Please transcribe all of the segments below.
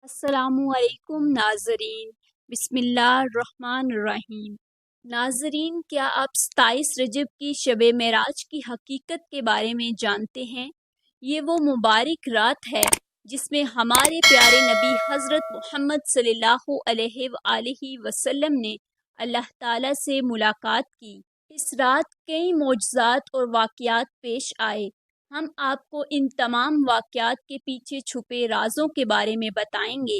السلام علیکم ناظرین، بسم اللہ الرحمن الرحیم۔ ناظرین، کیا آپ 27 رجب کی شب معراج کی حقیقت کے بارے میں جانتے ہیں؟ یہ وہ مبارک رات ہے جس میں ہمارے پیارے نبی حضرت محمد صلی اللہ علیہ وآلہ وسلم نے اللہ تعالیٰ سے ملاقات کی۔ اس رات کئی معجزات اور واقعات پیش آئے۔ ہم آپ کو ان تمام واقعات کے پیچھے چھپے رازوں کے بارے میں بتائیں گے،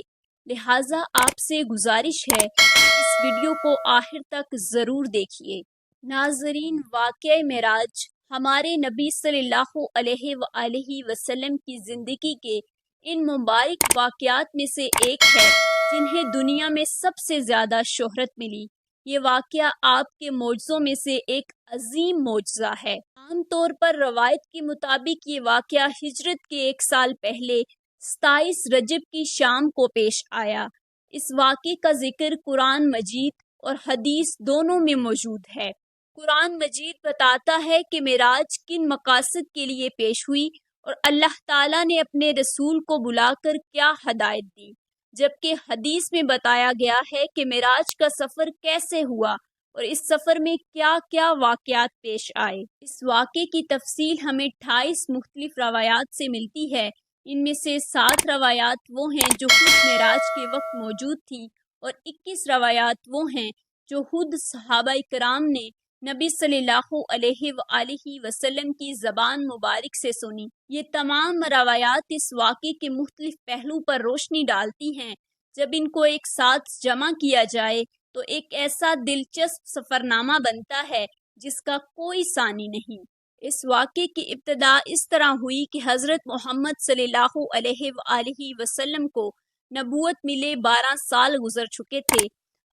لہٰذا آپ سے گزارش ہے کہ اس ویڈیو کو آخر تک ضرور دیکھیے۔ ناظرین، واقعہ معراج ہمارے نبی صلی اللہ علیہ وآلہ وسلم کی زندگی کے ان مبارک واقعات میں سے ایک ہے جنہیں دنیا میں سب سے زیادہ شہرت ملی۔ یہ واقعہ آپ کے معجزوں میں سے ایک عظیم معجزہ ہے۔ عام طور پر روایت کے مطابق یہ واقعہ ہجرت کے 1 سال پہلے 27 رجب کی شام کو پیش آیا۔ اس واقعے کا ذکر قرآن مجید اور حدیث دونوں میں موجود ہے۔ قرآن مجید بتاتا ہے کہ معراج کن مقاصد کے لیے پیش ہوئی اور اللہ تعالیٰ نے اپنے رسول کو بلا کر کیا ہدایت دی، جبکہ حدیث میں بتایا گیا ہے کہ معراج کا سفر کیسے ہوا اور اس سفر میں کیا کیا واقعات پیش آئے۔ اس واقعے کی تفصیل ہمیں 28 مختلف روایات سے ملتی ہے۔ ان میں سے 7 روایات وہ ہیں جو خود معراج کے وقت موجود تھیں اور 21 روایات وہ ہیں جو خود صحابہ کرام نے نبی صلی اللہ علیہ وآلہ وسلم کی زبان مبارک سے سنی۔ یہ تمام روایات اس واقعے کے مختلف پہلو پر روشنی ڈالتی ہیں۔ جب ان کو ایک ساتھ جمع کیا جائے تو ایک ایسا دلچسپ سفرنامہ بنتا ہے جس کا کوئی ثانی نہیں۔ اس واقعے کی ابتدا اس طرح ہوئی کہ حضرت محمد صلی اللہ علیہ وآلہ وسلم کو نبوت ملے 12 سال گزر چکے تھے۔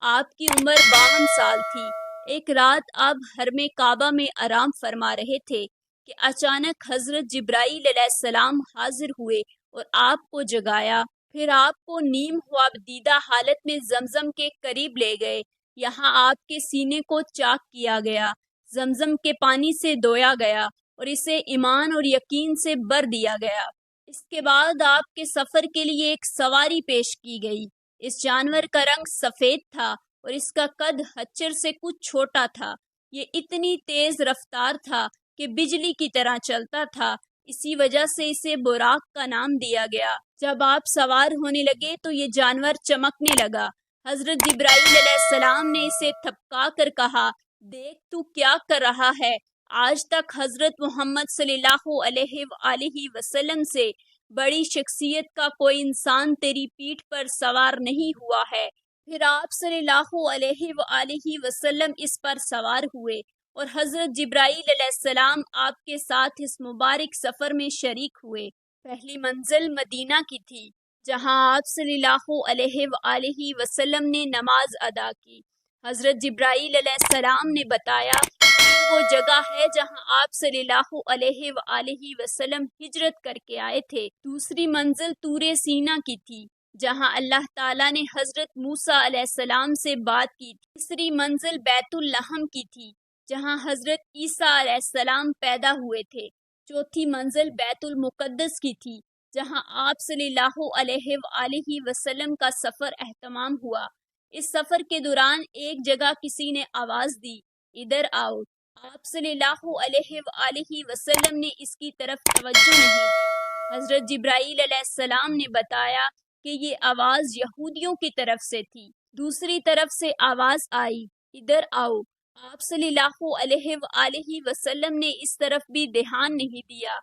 آپ کی عمر 52 سال تھی۔ ایک رات آپ حرم کعبہ میں آرام فرما رہے تھے کہ اچانک حضرت جبرائیل علیہ السلام حاضر ہوئے اور آپ کو جگایا، پھر آپ کو نیم خواب دیدہ حالت میں زمزم کے قریب لے گئے۔ یہاں آپ کے سینے کو چاک کیا گیا، زمزم کے پانی سے دھویا گیا اور اسے ایمان اور یقین سے بھر دیا گیا۔ اس کے بعد آپ کے سفر کے لیے ایک سواری پیش کی گئی۔ اس جانور کا رنگ سفید تھا اور اس کا قد خچر سے کچھ چھوٹا تھا۔ یہ اتنی تیز رفتار تھا کہ بجلی کی طرح چلتا تھا، اسی وجہ سے اسے براق کا نام دیا گیا۔ جب آپ سوار ہونے لگے تو یہ جانور چمکنے لگا۔ حضرت جبرائیل علیہ السلام نے اسے تھپکا کر کہا، دیکھ تو کیا کر رہا ہے۔ آج تک حضرت محمد صلی اللہ علیہ وآلہ وسلم سے بڑی شخصیت کا کوئی انسان تیری پیٹھ پر سوار نہیں ہوا ہے۔ پھر آپ صلی اللہ علیہ وآلہ وسلم اس پر سوار ہوئے اور حضرت جبرائیل علیہ السلام آپ کے ساتھ اس مبارک سفر میں شریک ہوئے۔ پہلی منزل مدینہ کی تھی، جہاں آپ صلی اللہ علیہ وآلہ وسلم نے نماز ادا کی۔ حضرت جبرائیل علیہ السلام نے بتایا کہ وہ جگہ ہے جہاں آپ صلی اللہ علیہ وآلہ وسلم ہجرت کر کے آئے تھے۔ دوسری منزل طور سینا کی تھی، جہاں اللہ تعالیٰ نے حضرت موسیٰ علیہ السلام سے بات کی تھی۔ تیسری منزل بیت اللحم کی تھی، جہاں حضرت عیسیٰ علیہ السلام پیدا ہوئے تھے۔ چوتھی منزل بیت المقدس کی تھی، جہاں آپ صلی اللہ علیہ وآلہ وسلم کا سفر اہتمام ہوا۔ اس سفر کے دوران ایک جگہ کسی نے آواز دی، ادھر آؤ۔ آپ صلی اللہ علیہ وآلہ وسلم نے اس کی طرف توجہ نہیں دی۔ حضرت جبرائیل علیہ السلام نے بتایا کہ یہ آواز یہودیوں کی طرف سے تھی۔ دوسری طرف سے آواز آئی، ادھر آؤ۔ آپ صلی اللہ علیہ وآلہ وسلم نے اس طرف بھی دھیان نہیں دیا۔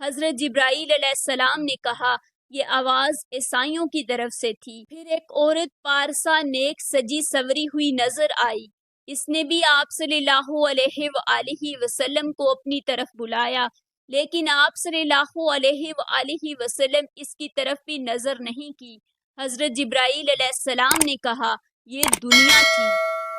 حضرت جبرائیل علیہ السلام نے کہا، یہ آواز عیسائیوں کی طرف سے تھی۔ پھر ایک عورت پارسا نیک سجی سوری ہوئی نظر آئی۔ اس نے بھی آپ صلی اللہ علیہ وآلہ وسلم کو اپنی طرف بلایا، لیکن آپ صلی اللہ علیہ وآلہ وسلم اس کی طرف بھی نظر نہیں کی۔ حضرت جبرائیل علیہ السلام نے کہا، یہ دنیا تھی۔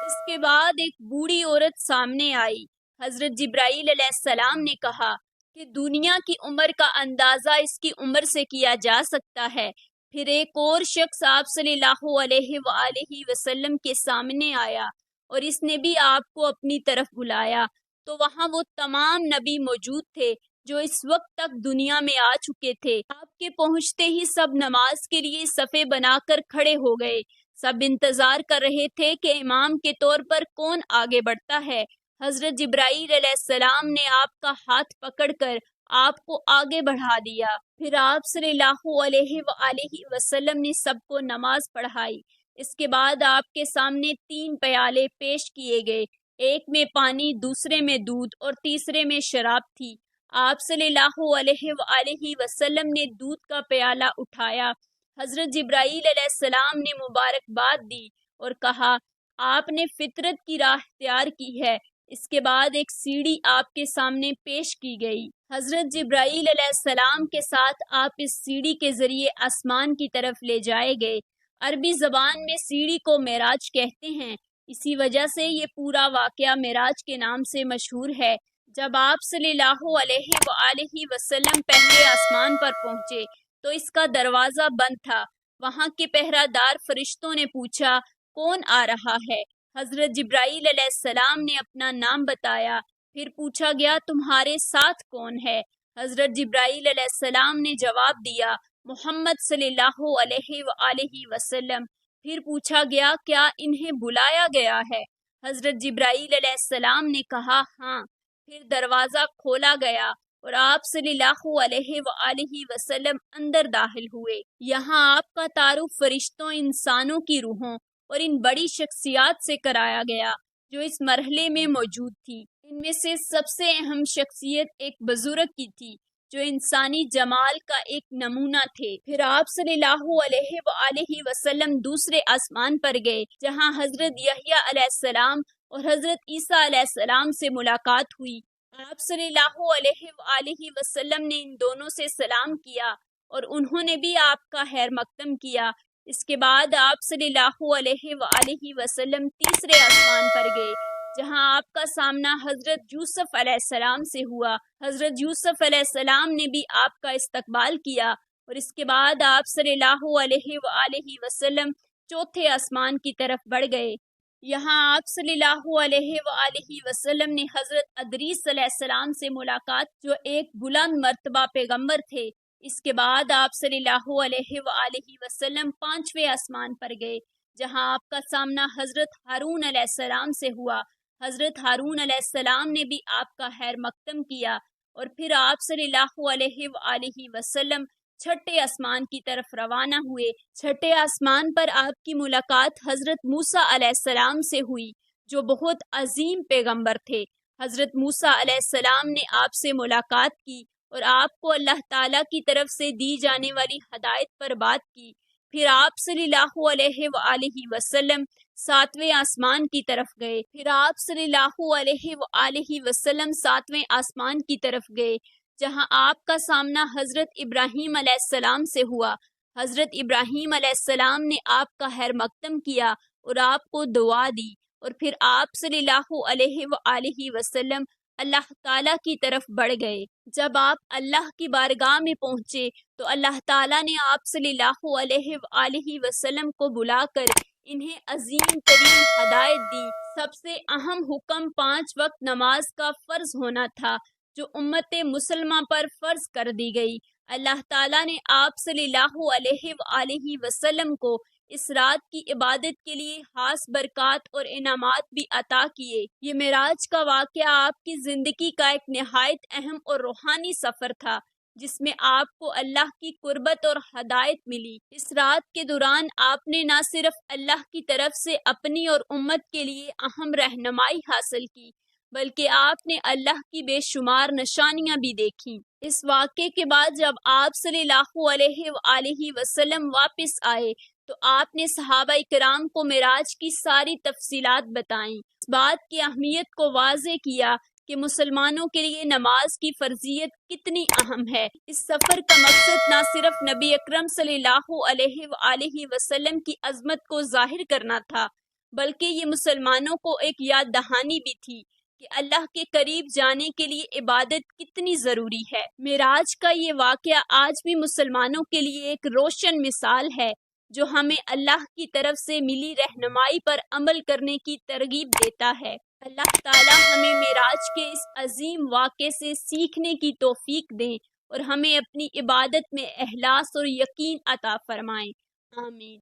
اس کے بعد ایک بوڑھی عورت سامنے آئی۔ حضرت جبرائیل علیہ السلام نے کہا کہ دنیا کی عمر کا اندازہ اس کی عمر سے کیا جا سکتا ہے۔ پھر ایک اور شخص آپ صلی اللہ علیہ وآلہ وسلم کے سامنے آیا اور اس نے بھی آپ کو اپنی طرف بلایا، تو وہاں وہ تمام نبی موجود تھے جو اس وقت تک دنیا میں آ چکے تھے۔ آپ کے پہنچتے ہی سب نماز کے لیے صفیں بنا کر کھڑے ہو گئے۔ سب انتظار کر رہے تھے کہ امام کے طور پر کون آگے بڑھتا ہے۔ حضرت جبرائیل علیہ السلام نے آپ کا ہاتھ پکڑ کر آپ کو آگے بڑھا دیا۔ پھر آپ صلی اللہ علیہ وآلہ وسلم نے سب کو نماز پڑھائی۔ اس کے بعد آپ کے سامنے 3 پیالے پیش کیے گئے، ایک میں پانی، دوسرے میں دودھ اور تیسرے میں شراب تھی۔ آپ صلی اللہ علیہ وآلہ وسلم نے دودھ کا پیالہ اٹھایا۔ حضرت جبرائیل علیہ السلام نے مبارکباد دی اور کہا آپ نے فطرت کی راہ اختیار کی ہے۔ اس کے بعد ایک سیڑھی آپ کے سامنے پیش کی گئی۔ حضرت جبرائیل علیہ السلام کے ساتھ آپ اس سیڑھی کے ذریعے آسمان کی طرف لے جائے گئے۔ عربی زبان میں سیڑھی کو معراج کہتے ہیں، اسی وجہ سے یہ پورا واقعہ معراج کے نام سے مشہور ہے۔ جب آپ صلی اللہ علیہ وآلہ وسلم پہلے آسمان پر پہنچے تو اس کا دروازہ بند تھا۔ وہاں کے پہرہ دار فرشتوں نے پوچھا کون آ رہا ہے؟ حضرت جبرائیل علیہ السلام نے اپنا نام بتایا۔ پھر پوچھا گیا تمہارے ساتھ کون ہے؟ حضرت جبرائیل علیہ السلام نے جواب دیا محمد صلی اللہ علیہ وآلہ وسلم۔ پھر پوچھا گیا کیا انہیں بلایا گیا ہے؟ حضرت جبرائیل علیہ السلام نے کہا ہاں۔ پھر دروازہ کھولا گیا اور آپ صلی اللہ علیہ وآلہ وسلم اندر داخل ہوئے۔ یہاں آپ کا تعارف فرشتوں، انسانوں کی روحوں اور ان بڑی شخصیات سے کرایا گیا جو اس مرحلے میں موجود تھی۔ ان میں سے سب سے اہم شخصیت ایک بزرگ کی تھی جو انسانی جمال کا ایک نمونہ تھے۔ پھر آپ صلی اللہ علیہ وآلہ وسلم دوسرے آسمان پر گئے جہاں حضرت یحییٰ علیہ السلام اور حضرت عیسیٰ علیہ السلام سے ملاقات ہوئی۔ آپ صلی اللہ علیہ وآلہ وسلم نے ان دونوں سے سلام کیا اور انہوں نے بھی آپ کا خیر مقدم کیا۔ اس کے بعد آپ صلی اللہ علیہ وآلہ وسلم تیسرے آسمان پر گئے جہاں آپ کا سامنا حضرت یوسف علیہ السلام سے ہوا۔ حضرت یوسف علیہ السلام نے بھی آپ کا استقبال کیا اور اس کے بعد آپ صلی اللہ علیہ وآلہ وسلم چوتھے آسمان کی طرف بڑھ گئے۔ یہاں آپ صلی اللہ علیہ وآلہ وسلم نے حضرت ادریس علیہ السلام سے ملاقات جو ایک بلند مرتبہ پیغمبر تھے۔ اس کے بعد آپ صلی اللہ علیہ وآلہ وسلم پانچویں آسمان پر گئے جہاں آپ کا سامنا حضرت ہارون علیہ السلام سے ہوا۔ حضرت ہارون علیہ السلام نے بھی آپ کا خیر مقدم کیا اور پھر آپ صلی اللہ علیہ وآلہ وسلم چھٹے آسمان کی طرف روانہ ہوئے۔ چھٹے آسمان پر آپ کی ملاقات حضرت موسیٰ علیہ السلام سے ہوئی جو بہت عظیم پیغمبر تھے۔ حضرت موسیٰ علیہ السلام نے آپ سے ملاقات کی اور آپ کو اللہ تعالیٰ کی طرف سے دی جانے والی ہدایت پر بات کی۔ پھر آپ صلی اللہ علیہ وآلہ وسلم ساتویں آسمان کی طرف گئے۔ پھر آپ صلی اللہ علیہ وآلہ وسلم ساتویں آسمان کی طرف گئے جہاں آپ کا سامنا حضرت ابراہیم علیہ السلام سے ہوا۔ حضرت ابراہیم علیہ السلام نے آپ کا خیر مقدم کیا اور آپ کو دعا دی اور پھر آپ صلی اللہ علیہ وآلہ وسلم اللہ تعالیٰ کی طرف بڑھ گئے۔ جب آپ اللہ کی بارگاہ میں پہنچے تو اللہ تعالیٰ نے آپ صلی اللہ علیہ وآلہ وسلم کو بلا کر انہیں عظیم ترین ہدایت دی۔ سب سے اہم حکم 5 وقت نماز کا فرض ہونا تھا جو امت مسلمہ پر فرض کر دی گئی۔ اللہ تعالیٰ نے آپ صلی اللہ علیہ وآلہ وسلم کو اس رات کی عبادت کے لیے خاص برکات اور انعامات بھی عطا کیے۔ یہ معراج کا واقعہ آپ کی زندگی کا ایک نہایت اہم اور روحانی سفر تھا جس میں آپ کو اللہ کی قربت اور ہدایت ملی۔ اس رات کے دوران آپ نے نہ صرف اللہ کی طرف سے اپنی اور امت کے لیے اہم رہنمائی حاصل کی بلکہ آپ نے اللہ کی بے شمار نشانیاں بھی دیکھیں۔ اس واقعے کے بعد جب آپ صلی اللہ علیہ وآلہ وسلم واپس آئے تو آپ نے صحابہ کرام کو معراج کی ساری تفصیلات بتائیں۔ اس بات کی اہمیت کو واضح کیا کہ مسلمانوں کے لیے نماز کی فرضیت کتنی اہم ہے۔ اس سفر کا مقصد نہ صرف نبی اکرم صلی اللہ علیہ وآلہ وسلم کی عظمت کو ظاہر کرنا تھا بلکہ یہ مسلمانوں کو ایک یاد دہانی بھی تھی کہ اللہ کے قریب جانے کے لیے عبادت کتنی ضروری ہے۔ معراج کا یہ واقعہ آج بھی مسلمانوں کے لیے ایک روشن مثال ہے جو ہمیں اللہ کی طرف سے ملی رہنمائی پر عمل کرنے کی ترغیب دیتا ہے۔ اللہ تعالی ہمیں معراج کے اس عظیم واقعے سے سیکھنے کی توفیق دیں اور ہمیں اپنی عبادت میں اخلاص اور یقین عطا فرمائیں، آمین۔